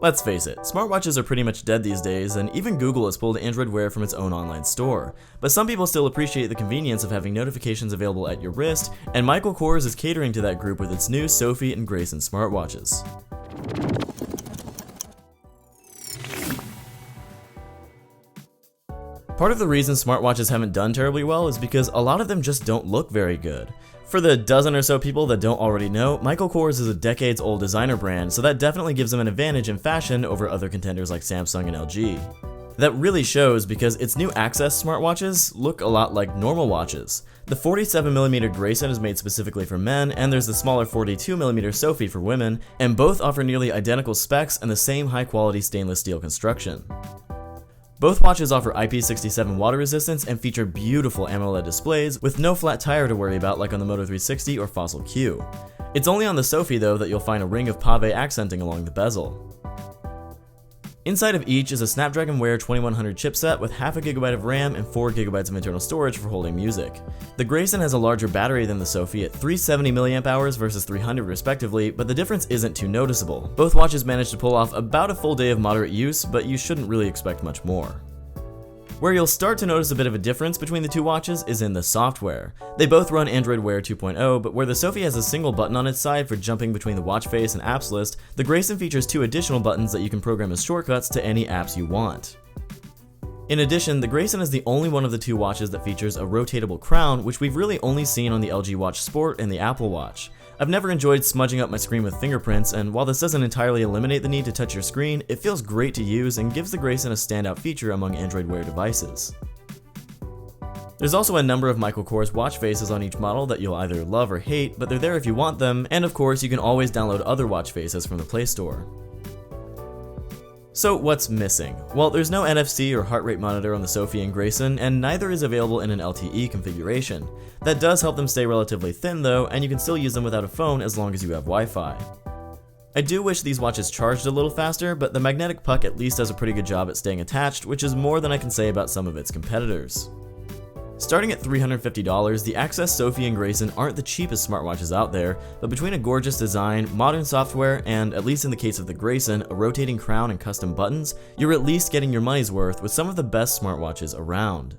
Let's face it, smartwatches are pretty much dead these days, and even Google has pulled Android Wear from its own online store. But some people still appreciate the convenience of having notifications available at your wrist, and Michael Kors is catering to that group with its new Sofie and Grayson smartwatches. Part of the reason smartwatches haven't done terribly well is because a lot of them just don't look very good. For the dozen or so people that don't already know, Michael Kors is a decades-old designer brand, so that definitely gives them an advantage in fashion over other contenders like Samsung and LG. That really shows because its new Access smartwatches look a lot like normal watches. The 47mm Grayson is made specifically for men, and there's the smaller 42mm Sofie for women, and both offer nearly identical specs and the same high-quality stainless steel construction. Both watches offer IP67 water resistance and feature beautiful AMOLED displays with no flat tire to worry about like on the Moto 360 or Fossil Q. It's only on the Sofie though that you'll find a ring of pave accenting along the bezel. Inside of each is a Snapdragon Wear 2100 chipset with half a gigabyte of RAM and 4 gigabytes of internal storage for holding music. The Grayson has a larger battery than the Sofie at 370 mAh versus 300 respectively, but the difference isn't too noticeable. Both watches manage to pull off about a full day of moderate use, but you shouldn't really expect much more. Where you'll start to notice a bit of a difference between the two watches is in the software. They both run Android Wear 2.0, but where the Sofie has a single button on its side for jumping between the watch face and apps list, the Grayson features 2 additional buttons that you can program as shortcuts to any apps you want. In addition, the Grayson is the only one of the 2 watches that features a rotatable crown, which we've really only seen on the LG Watch Sport and the Apple Watch. I've never enjoyed smudging up my screen with fingerprints, and while this doesn't entirely eliminate the need to touch your screen, it feels great to use and gives the Grayson a standout feature among Android Wear devices. There's also a number of Michael Kors watch faces on each model that you'll either love or hate, but they're there if you want them, and of course you can always download other watch faces from the Play Store. So what's missing? Well, there's no NFC or heart rate monitor on the Sofie and Grayson, and neither is available in an LTE configuration. That does help them stay relatively thin though, and you can still use them without a phone as long as you have Wi-Fi. I do wish these watches charged a little faster, but the magnetic puck at least does a pretty good job at staying attached, which is more than I can say about some of its competitors. Starting at $350, the Access Sofie and Grayson aren't the cheapest smartwatches out there, but between a gorgeous design, modern software, and, at least in the case of the Grayson, a rotating crown and custom buttons, you're at least getting your money's worth with some of the best smartwatches around.